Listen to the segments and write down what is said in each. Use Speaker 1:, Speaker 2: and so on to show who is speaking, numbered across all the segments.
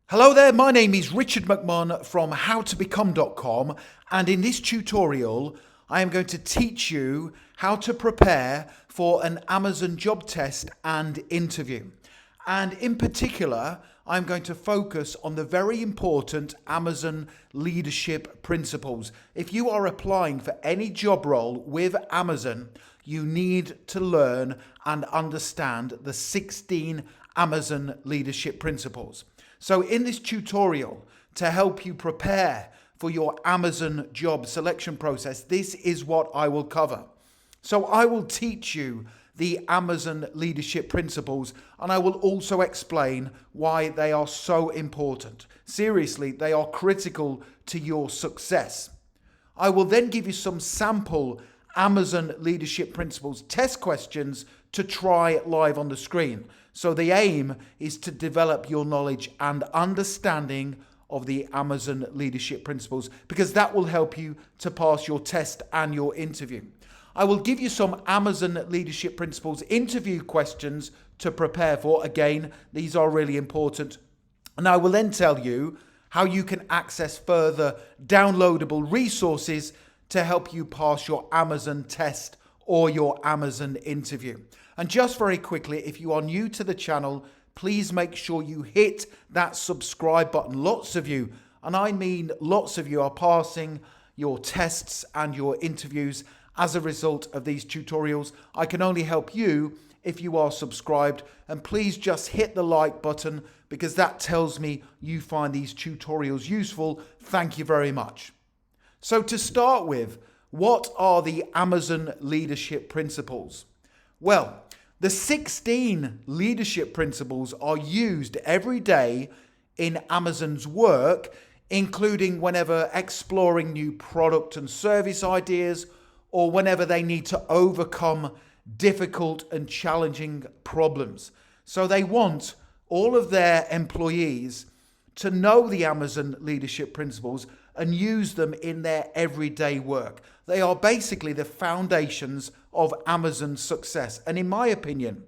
Speaker 1: Hello there, my name is Richard McMahon from howtobecome.com, and in this tutorial I am going to teach you how to prepare for an Amazon job test and interview. And in particular, I'm going to focus on the very important Amazon leadership principles. If you are applying for any job role with Amazon, you need to learn and understand the 16 Amazon leadership principles. So in this tutorial, to help you prepare for your Amazon job selection process, this is what I will cover. So I will teach you the Amazon leadership principles, and I will also explain why they are so important. Seriously, they are critical to your success. I will then give you some sample Amazon leadership principles test questions to try live on the screen. So the aim is to develop your knowledge and understanding of the Amazon leadership principles, because that will help you to pass your test and your interview. I will give you some Amazon leadership principles interview questions to prepare for. Again, these are really important. And I will then tell you how you can access further downloadable resources to help you pass your Amazon test or your Amazon interview. And just very quickly, if you are new to the channel, please make sure you hit that subscribe button. Lots of you, and I mean lots of you, are passing your tests and your interviews as a result of these tutorials. I can only help you if you are subscribed, and please just hit the like button, because that tells me you find these tutorials useful. Thank you very much. So to start with, what are the Amazon leadership principles? Well, the 16 leadership principles are used every day in Amazon's work, including whenever exploring new product and service ideas, or whenever they need to overcome difficult and challenging problems. So they want all of their employees to know the Amazon leadership principles and use them in their everyday work. They are basically the foundations of Amazon's success. And in my opinion,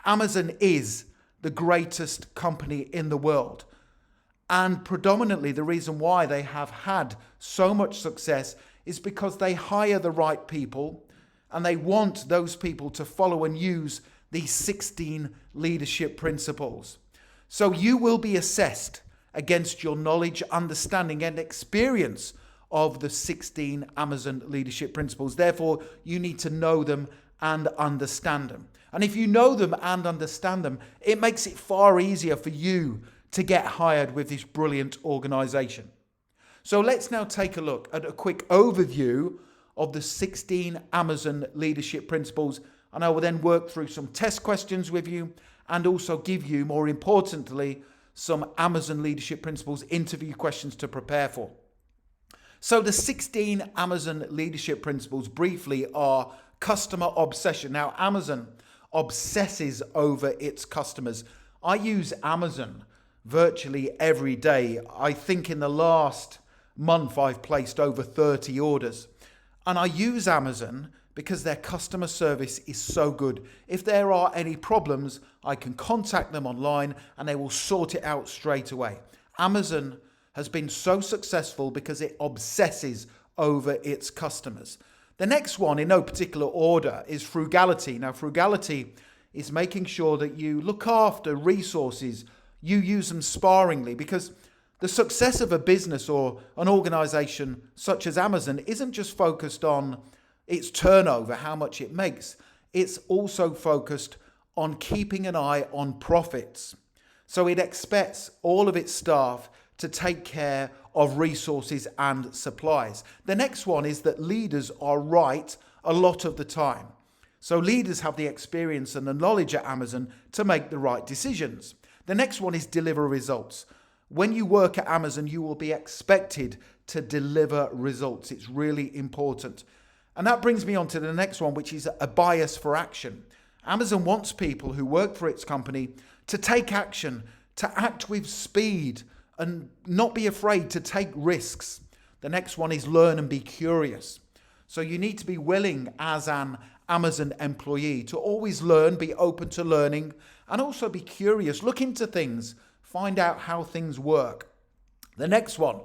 Speaker 1: Amazon is the greatest company in the world. And predominantly the reason why they have had so much success is because they hire the right people, and they want those people to follow and use these 16 leadership principles. So you will be assessed against your knowledge, understanding, and experience of the 16 Amazon leadership principles. Therefore, you need to know them and understand them. And if you know them and understand them, it makes it far easier for you to get hired with this brilliant organization. So let's now take a look at a quick overview of the 16 Amazon leadership principles, and I will then work through some test questions with you, and also give you, more importantly, some Amazon leadership principles interview questions to prepare for. So the 16 Amazon leadership principles briefly are customer obsession. Now, Amazon obsesses over its customers. I use Amazon virtually every day. I think in the last month I've placed over 30 orders. And I use Amazon because their customer service is so good. If there are any problems, I can contact them online and they will sort it out straight away. Amazon has been so successful because it obsesses over its customers. The next one, in no particular order, is frugality. Now, frugality is making sure that you look after resources, you use them sparingly, because the success of a business or an organization such as Amazon isn't just focused on its turnover, how much it makes. It's also focused on keeping an eye on profits. So it expects all of its staff to take care of resources and supplies. The next one is that leaders are right a lot of the time. So leaders have the experience and the knowledge at Amazon to make the right decisions. The next one is deliver results. When you work at Amazon, you will be expected to deliver results. It's really important. And that brings me on to the next one, which is a bias for action. Amazon wants people who work for its company to take action, to act with speed, and not be afraid to take risks. The next one is learn and be curious. So you need to be willing as an Amazon employee to always learn, be open to learning, and also be curious. Look into things Find out how things work. The next one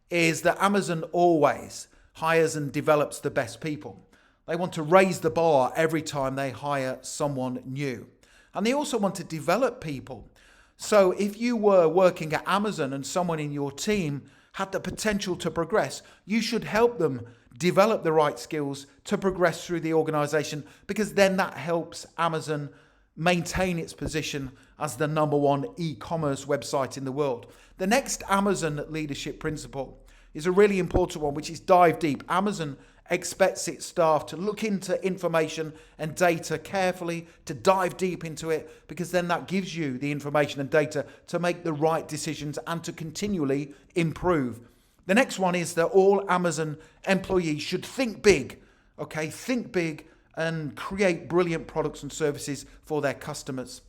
Speaker 1: is that Amazon always hires and develops the best people. They want to raise the bar every time they hire someone new. And they also want to develop people. So if you were working at Amazon and someone in your team had the potential to progress, you should help them develop the right skills to progress through the organization, because then that helps Amazon maintain its position as the #1 e-commerce website in the world. The next Amazon leadership principle is a really important one, which is dive deep. Amazon expects its staff to look into information and data carefully, to dive deep into it, because then that gives you the information and data to make the right decisions and to continually improve. The next one is that all Amazon employees should think big, okay? Think big and create brilliant products and services for their customers.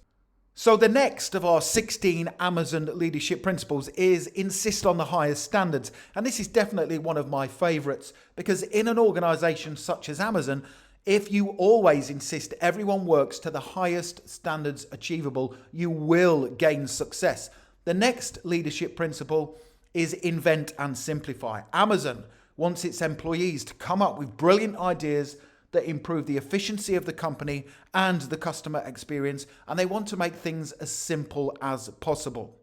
Speaker 1: So the next of our 16 Amazon leadership principles is insist on the highest standards. And this is definitely one of my favorites, because in an organization such as Amazon, if you always insist everyone works to the highest standards achievable, you will gain success. The next leadership principle is invent and simplify. Amazon wants its employees to come up with brilliant ideas that improve the efficiency of the company and the customer experience, and they want to make things as simple as possible.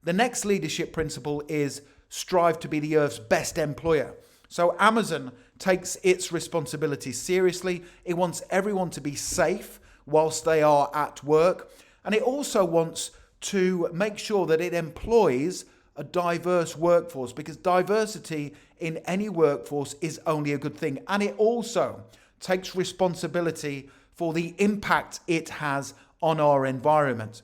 Speaker 1: The next leadership principle is strive to be the Earth's best employer. So Amazon takes its responsibilities seriously. It wants everyone to be safe whilst they are at work, and it also wants to make sure that it employs a diverse workforce, because diversity in any workforce is only a good thing. And it also takes responsibility for the impact it has on our environment.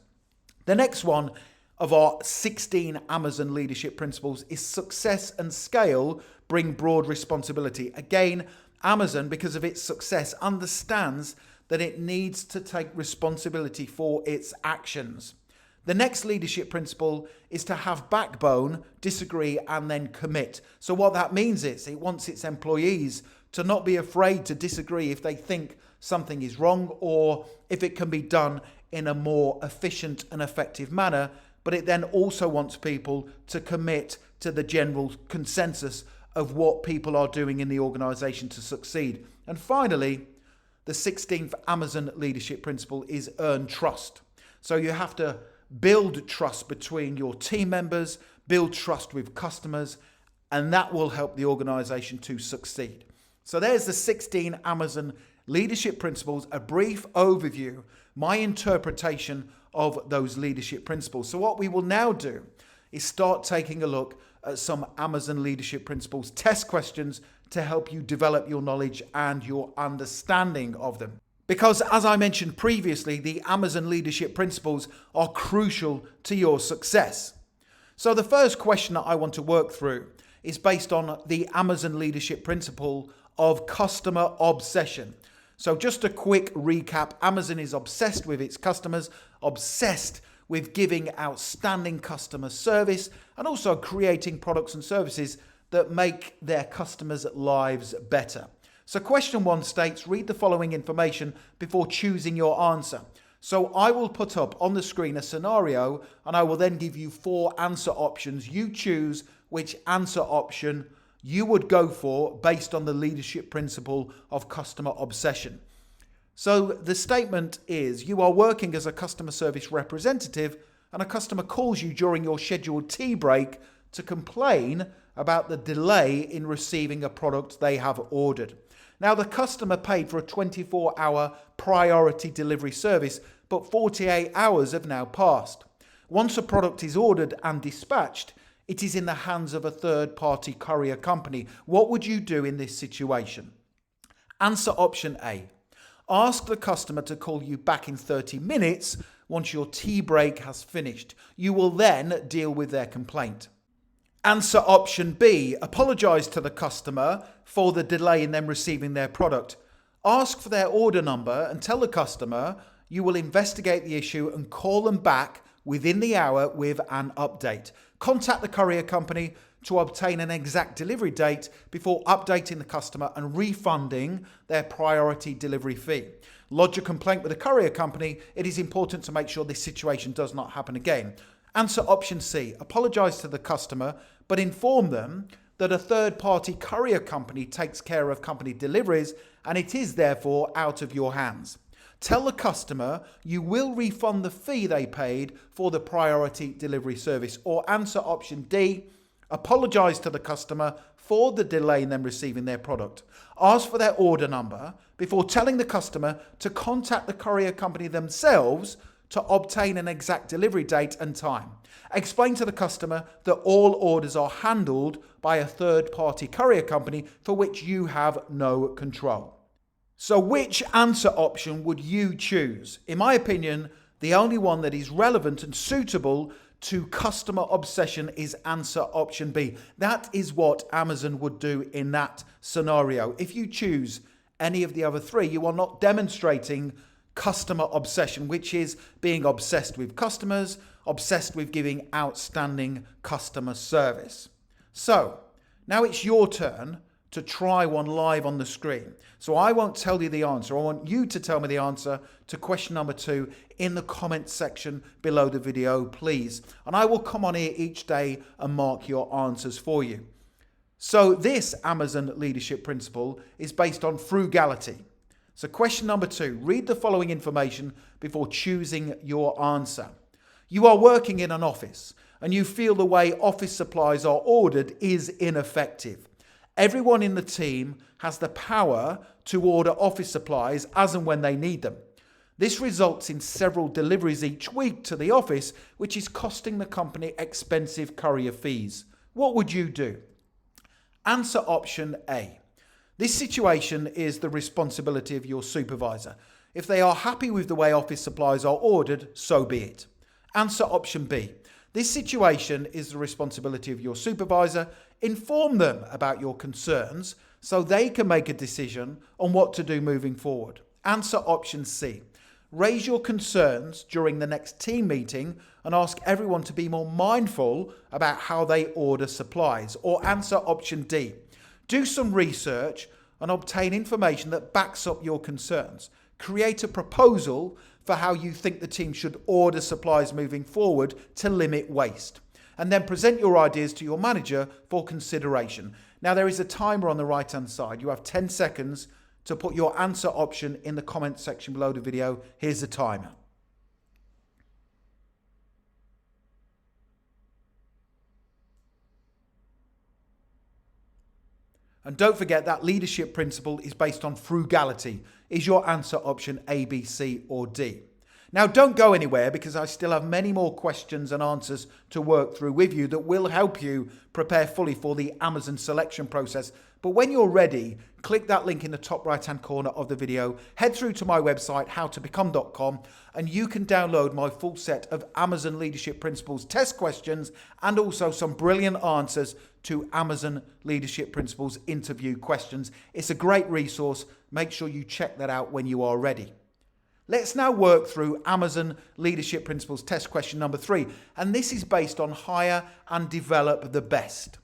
Speaker 1: The next one of our 16 Amazon leadership principles is success and scale bring broad responsibility. Again, Amazon, because of its success, understands that it needs to take responsibility for its actions. The next leadership principle is to have backbone, disagree, and then commit. So what that means is it wants its employees to not be afraid to disagree if they think something is wrong or if it can be done in a more efficient and effective manner. But it then also wants people to commit to the general consensus of what people are doing in the organization to succeed. And finally, the 16th Amazon leadership principle is earn trust. So you have to build trust between your team members, build trust with customers, and that will help the organization to succeed. So there's the 16 Amazon leadership principles, a brief overview, my interpretation of those leadership principles. So what we will now do is start taking a look at some Amazon leadership principles test questions to help you develop your knowledge and your understanding of them. Because as I mentioned previously, the Amazon leadership principles are crucial to your success. So the first question that I want to work through is based on the Amazon leadership principle of customer obsession. So just a quick recap, Amazon is obsessed with its customers, obsessed with giving outstanding customer service, and also creating products and services that make their customers' lives better. So question 1 states, read the following information before choosing your answer. So I will put up on the screen a scenario, and I will then give you 4 answer options. You choose which answer option you would go for based on the leadership principle of customer obsession. So the statement is, you are working as a customer service representative and a customer calls you during your scheduled tea break to complain about the delay in receiving a product they have ordered. Now, the customer paid for a 24-hour priority delivery service, but 48 hours have now passed. Once a product is ordered and dispatched, it is in the hands of a third-party courier company. What would you do in this situation? Answer option A. Ask the customer to call you back in 30 minutes once your tea break has finished. You will then deal with their complaint. Answer option B. Apologize to the customer for the delay in them receiving their product. Ask for their order number and tell the customer you will investigate the issue and call them back within the hour with an update. Contact the courier company to obtain an exact delivery date before updating the customer and refunding their priority delivery fee. Lodge a complaint with the courier company. It is important to make sure this situation does not happen again. Answer option C. Apologize to the customer, but inform them that a third-party courier company takes care of company deliveries and it is therefore out of your hands. Tell the customer you will refund the fee they paid for the priority delivery service. Or answer option D. Apologize to the customer for the delay in them receiving their product. Ask for their order number before telling the customer to contact the courier company themselves to obtain an exact delivery date and time. Explain to the customer that all orders are handled by a third-party courier company for which you have no control. So which answer option would you choose? In my opinion, the only one that is relevant and suitable to customer obsession is answer option B. That is what Amazon would do in that scenario. If you choose any of the other three, you are not demonstrating customer obsession, which is being obsessed with customers, obsessed with giving outstanding customer service. So now it's your turn to try one live on the screen. So I won't tell you the answer. I want you to tell me the answer to question number 2 in the comment section below the video, please. And I will come on here each day and mark your answers for you. So this Amazon leadership principle is based on frugality. So question number 2, read the following information before choosing your answer. You are working in an office and you feel the way office supplies are ordered is ineffective. Everyone in the team has the power to order office supplies as and when they need them. This results in several deliveries each week to the office, which is costing the company expensive courier fees. What would you do? Answer option A. This situation is the responsibility of your supervisor. If they are happy with the way office supplies are ordered, so be it. Answer option B. This situation is the responsibility of your supervisor. Inform them about your concerns so they can make a decision on what to do moving forward. Answer option C. Raise your concerns during the next team meeting and ask everyone to be more mindful about how they order supplies. Or answer option D. Do some research and obtain information that backs up your concerns. Create a proposal for how you think the team should order supplies moving forward to limit waste. And then present your ideas to your manager for consideration. Now there is a timer on the right hand side. You have 10 seconds to put your answer option in the comment section below the video. Here's the timer. And don't forget that leadership principle is based on frugality. Is your answer option A, B, C or D? Now don't go anywhere because I still have many more questions and answers to work through with you that will help you prepare fully for the Amazon selection process. But when you're ready, click that link in the top right hand corner of the video, head through to my website howtobecome.com and you can download my full set of Amazon Leadership Principles test questions and also some brilliant answers to Amazon Leadership Principles interview questions. It's a great resource. Make sure you check that out when you are ready. Let's now work through Amazon Leadership Principles test question number 3. And this is based on hire and develop the best.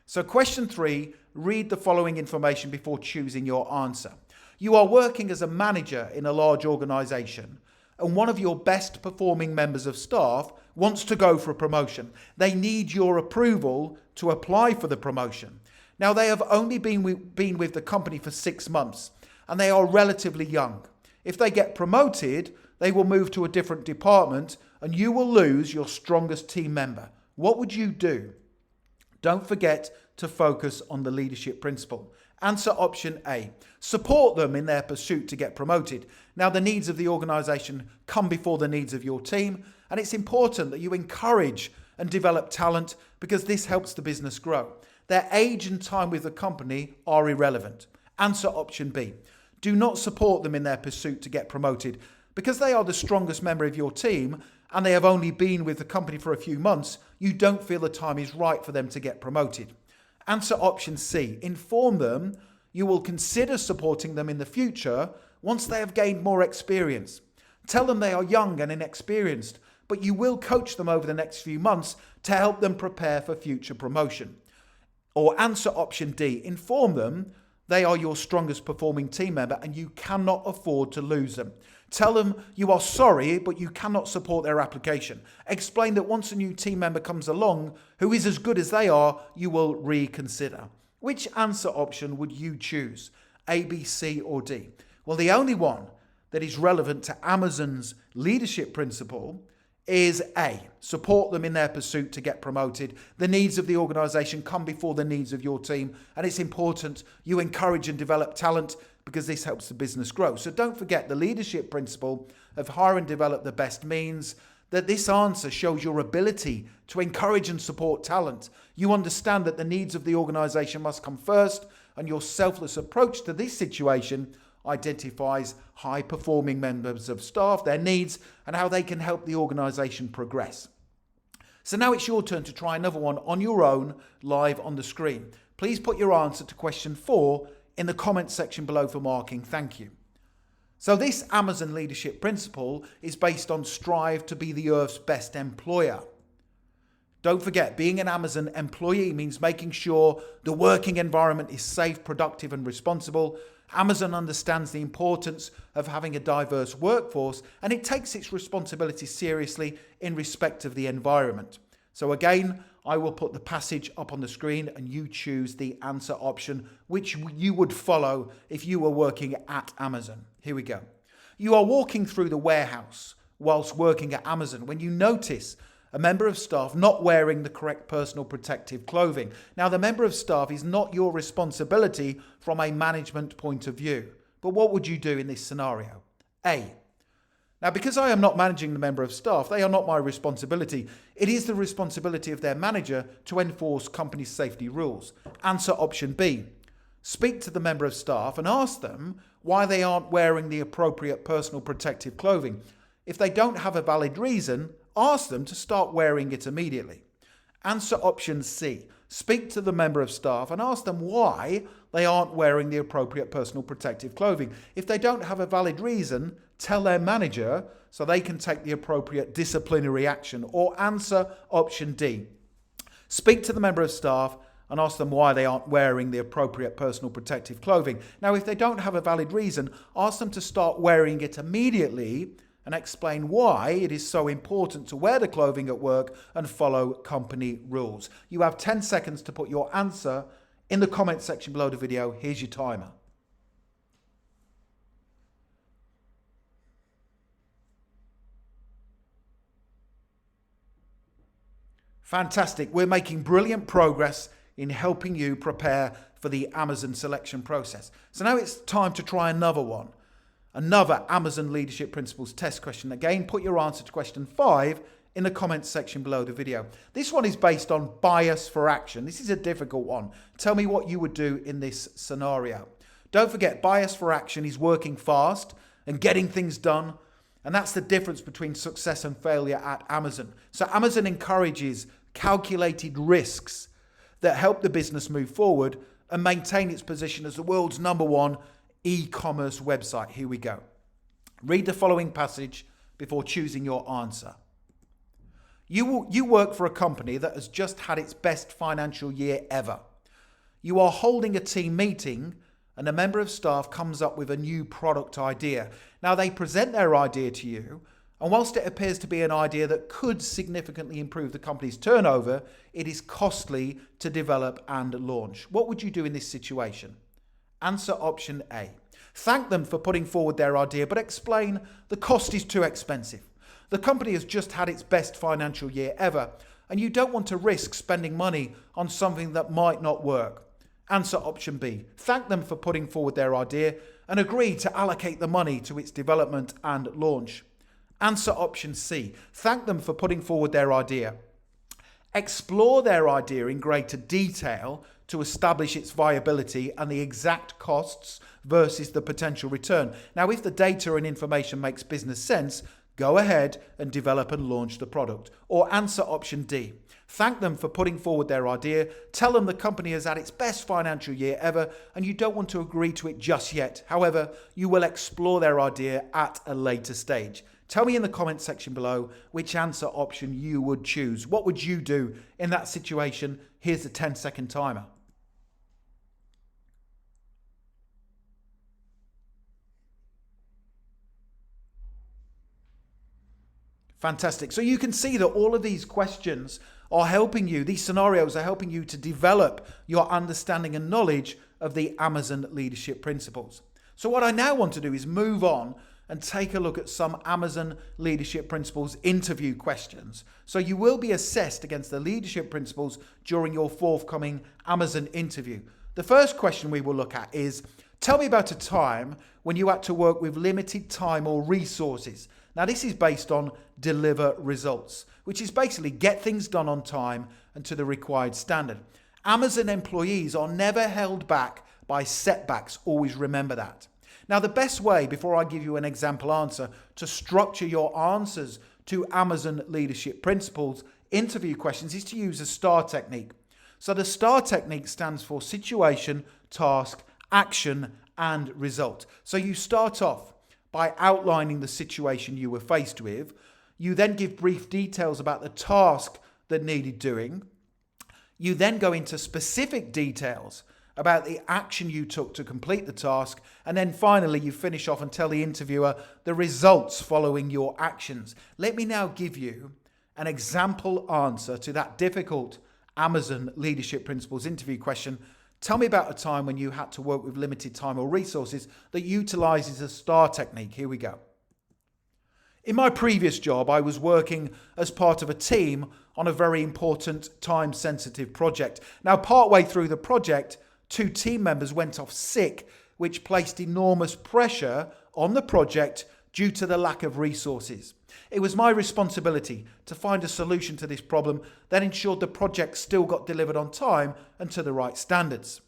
Speaker 1: So question 3, read the following information before choosing your answer. You are working as a manager in a large organization and one of your best performing members of staff wants to go for a promotion. They need your approval to apply for the promotion. Now they have only been with the company for 6 months and they are relatively young. If they get promoted, they will move to a different department and you will lose your strongest team member. What would you do? Don't forget to focus on the leadership principle. Answer option A. Support them in their pursuit to get promoted. Now, the needs of the organization come before the needs of your team, and it's important that you encourage and develop talent because this helps the business grow. Their age and time with the company are irrelevant. Answer option B. Do not support them in their pursuit to get promoted because they are the strongest member of your team and they have only been with the company for a few months. You don't feel the time is right for them to get promoted. Answer option C. Inform them you will consider supporting them in the future once they have gained more experience. Tell them they are young and inexperienced, but you will coach them over the next few months to help them prepare for future promotion. Or answer option D. Inform them they are your strongest performing team member and you cannot afford to lose them. Tell them you are sorry, but you cannot support their application. Explain that once a new team member comes along who is as good as they are, you will reconsider. Which answer option would you choose? A, B, C, or D? Well, the only one that is relevant to Amazon's leadership principle is A, support them in their pursuit to get promoted. The needs of the organization come before the needs of your team, and it's important you encourage and develop talent because this helps the business grow. So don't forget the leadership principle of hire and develop the best means that this answer shows your ability to encourage and support talent. You understand that the needs of the organization must come first, and your selfless approach to this situation identifies high-performing members of staff, their needs, and how they can help the organisation progress. So now it's your turn to try another one on your own, live on the screen. Please put your answer to question 4 in the comments section below for marking. Thank you. So this Amazon leadership principle is based on strive to be the earth's best employer. Don't forget, being an Amazon employee means making sure the working environment is safe, productive, and responsible. Amazon understands the importance of having a diverse workforce, and it takes its responsibility seriously in respect of the environment. So again, I will put the passage up on the screen and you choose the answer option which you would follow if you were working at Amazon. Here we go. You are walking through the warehouse whilst working at Amazon when you notice a member of staff not wearing the correct personal protective clothing. Now, the member of staff is not your responsibility from a management point of view. But what would you do in this scenario? A. Now, because I am not managing the member of staff, they are not my responsibility. It is the responsibility of their manager to enforce company safety rules. Answer option B. Speak to the member of staff and ask them why they aren't wearing the appropriate personal protective clothing. If they don't have a valid reason, ask them to start wearing it immediately. Answer option C. Speak to the member of staff and ask them why they aren't wearing the appropriate personal protective clothing. If they don't have a valid reason, tell their manager so they can take the appropriate disciplinary action. Or answer option D. Speak to the member of staff and ask them why they aren't wearing the appropriate personal protective clothing. Now, if they don't have a valid reason, ask them to start wearing it immediately and explain why it is so important to wear the clothing at work and follow company rules. You have 10 seconds to put your answer in the comment section below the video. Here's your timer. Fantastic. We're making brilliant progress in helping you prepare for the Amazon selection process. So now it's time to try another one. Another Amazon Leadership Principles test question. Again, put your answer to question 5 in the comments section below the video. This one is based on bias for action. This is a difficult one. Tell me what you would do in this scenario. Don't forget, bias for action is working fast and getting things done. And that's the difference between success and failure at Amazon. So Amazon encourages calculated risks that help the business move forward and maintain its position as the world's #1 e-commerce website. Here we go. Read the following passage before choosing your answer. You work for a company that has just had its best financial year ever. You are holding a team meeting and a member of staff comes up with a new product idea. Now they present their idea to you, and whilst it appears to be an idea that could significantly improve the company's turnover, it is costly to develop and launch. What would you do in this situation? Answer option A. Thank them for putting forward their idea, but explain the cost is too expensive. The company has just had its best financial year ever, and you don't want to risk spending money on something that might not work. Answer option B. Thank them for putting forward their idea and agree to allocate the money to its development and launch. Answer option C. Thank them for putting forward their idea. Explore their idea in greater detail to establish its viability and the exact costs versus the potential return. Now, if the data and information makes business sense, go ahead and develop and launch the product. Or answer option D. Thank them for putting forward their idea. Tell them the company has had its best financial year ever and you don't want to agree to it just yet. However, you will explore their idea at a later stage. Tell me in the comment section below which answer option you would choose. What would you do in that situation? Here's the 10-second timer. Fantastic. So you can see that all of these questions are helping you, these scenarios are helping you to develop your understanding and knowledge of the Amazon leadership principles. So what I now want to do is move on and take a look at some Amazon leadership principles interview questions. So you will be assessed against the leadership principles during your forthcoming Amazon interview. The first question we will look at is, tell me about a time when you had to work with limited time or resources. Now this is based on deliver results, which is basically get things done on time and to the required standard. Amazon employees are never held back by setbacks. Always remember that. Now, the best way, before I give you an example answer, to structure your answers to Amazon leadership principles interview questions is to use a STAR technique. So the STAR technique stands for situation, task, action, and result. So you start off by outlining the situation you were faced with. You then give brief details about the task that needed doing. You then go into specific details about the action you took to complete the task. And then finally, you finish off and tell the interviewer the results following your actions. Let me now give you an example answer to that difficult Amazon leadership principles interview question. Tell me about a time when you had to work with limited time or resources that utilizes a STAR technique. Here we go. In my previous job, I was working as part of a team on a very important time-sensitive project. Now, partway through the project, 2 team members went off sick, which placed enormous pressure on the project due to the lack of resources. It was my responsibility to find a solution to this problem that ensured the project still got delivered on time and to the right standards.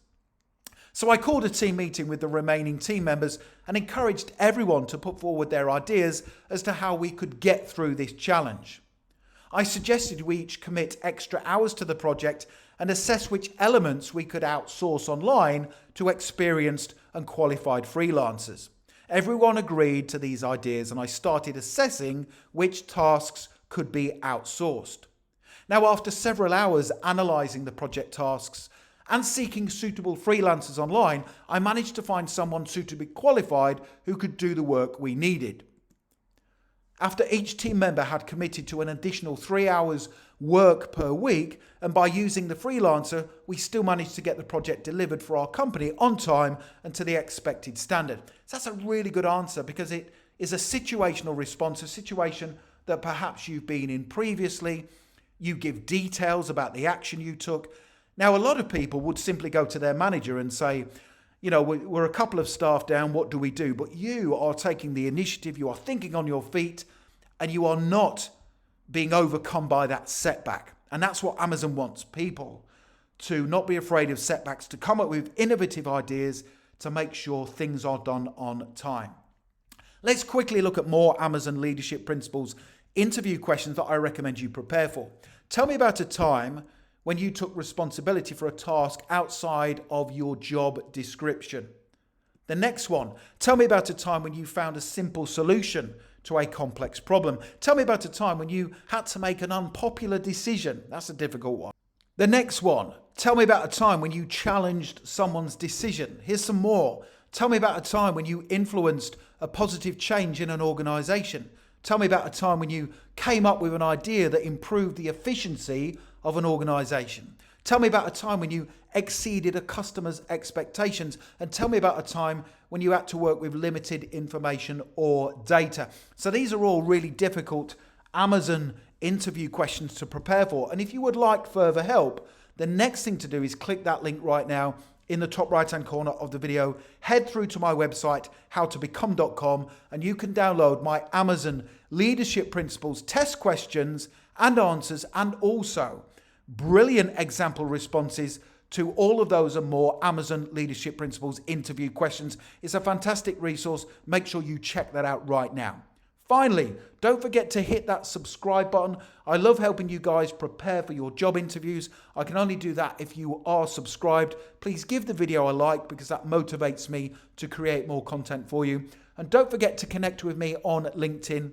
Speaker 1: So I called a team meeting with the remaining team members and encouraged everyone to put forward their ideas as to how we could get through this challenge. I suggested we each commit extra hours to the project and assess which elements we could outsource online to experienced and qualified freelancers. Everyone agreed to these ideas and I started assessing which tasks could be outsourced. Now, after several hours analysing the project tasks and seeking suitable freelancers online, I managed to find someone suitably qualified who could do the work we needed. After each team member had committed to an additional 3 hours work per week, and by using the freelancer, we still managed to get the project delivered for our company on time and to the expected standard. So that's a really good answer because it is a situational response, a situation that perhaps you've been in previously. You give details about the action you took. Now, a lot of people would simply go to their manager and say, you know, we're a couple of staff down, what do we do? But you are taking the initiative, you are thinking on your feet, and you are not being overcome by that setback. And that's what Amazon wants people to not be afraid of setbacks, to come up with innovative ideas to make sure things are done on time. Let's quickly look at more Amazon leadership principles interview questions that I recommend you prepare for. Tell me about a time when you took responsibility for a task outside of your job description. The next one, tell me about a time when you found a simple solution to a complex problem. Tell me about a time when you had to make an unpopular decision. That's a difficult one. The next one, tell me about a time when you challenged someone's decision. Here's some more. Tell me about a time when you influenced a positive change in an organization. Tell me about a time when you came up with an idea that improved the efficiency of an organization. Tell me about a time when you exceeded a customer's expectations, and tell me about a time when you had to work with limited information or data. So these are all really difficult Amazon interview questions to prepare for. And if you would like further help, the next thing to do is click that link right now in the top right hand corner of the video. Head through to my website, howtobecome.com, and you can download my Amazon leadership principles test questions and answers, and also brilliant example responses to all of those and more Amazon leadership principles interview questions. It's a fantastic resource. Make sure you check that out right now. Finally, don't forget to hit that subscribe button. I love helping you guys prepare for your job interviews. I can only do that if you are subscribed. Please give the video a like because that motivates me to create more content for you. And don't forget to connect with me on LinkedIn.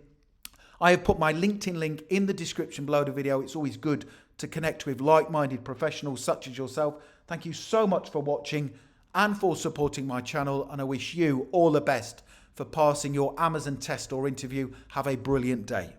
Speaker 1: I have put my LinkedIn link in the description below the video. It's always good to connect with like-minded professionals such as yourself. Thank you so much for watching and for supporting my channel, and I wish you all the best for passing your Amazon test or interview. Have a brilliant day.